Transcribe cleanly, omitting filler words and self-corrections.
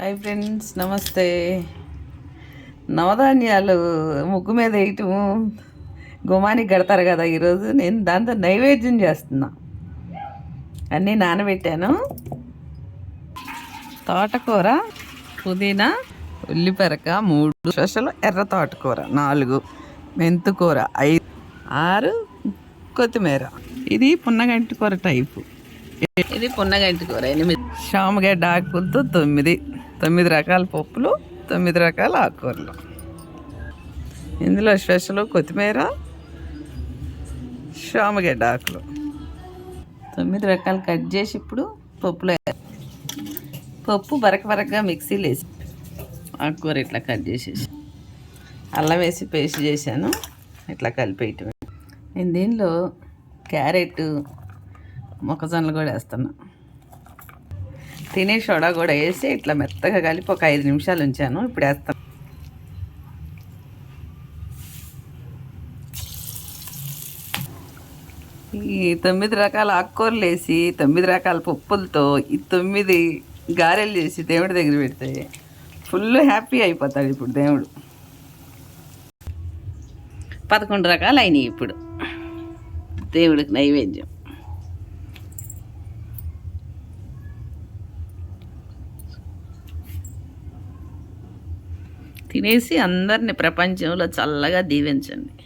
Hi friends, నమస్తే. నవధాన్యాలు ముగ్గు మీద వేయటము గుమ్మానికి కడతారు కదా. ఈరోజు నేను దాంతో నైవేద్యం చేస్తున్నా. అన్నీ నానబెట్టాను. తోటకూర, పుదీనా, ఉల్లిపెరక 3, స్పెషల్ ఎర్ర తోటకూర 4, మెంతుకూర 5, 6, కొత్తిమీర. ఇది పున్నగంటి కూర టైపు. ఇది పున్నగంటి కూర 8, శామగడ్డ ఆకులతో 9 రకాల పప్పులు, 9 రకాల ఆకుకూరలు. ఇందులో స్పెషల్ కొత్తిమీర, శామగడ్డ ఆకులు 9 రకాలు కట్ చేసి ఇప్పుడు పప్పులో పప్పు బరకగా మిక్సీలో వేసి ఆకుకూర ఇట్లా కట్ చేసేసి అల్లం వేసి పేస్ట్ చేశాను. ఇట్లా కలిపేయటం. నేను దీనిలో క్యారెట్, మొక్కజొన్నలు కూడా వేస్తాను. తినే సోడా కూడా వేసి ఇట్లా మెత్తగా కలిపి ఒక 5 నిమిషాలు ఉంచాను. ఇప్పుడు వేస్తాను. ఈ 9 రకాల ఆకుకూరలు వేసి 9 రకాల పప్పులతో ఈ 9 గారెలు చేసి దేవుడి దగ్గర పెడితే ఫుల్ హ్యాపీ అయిపోతాడు ఇప్పుడు దేవుడు. 11 రకాలు అయినాయి ఇప్పుడు దేవుడికి నైవేద్యం. తినేసి అందరిని ప్రపంచంలో చల్లగా దీవించండి.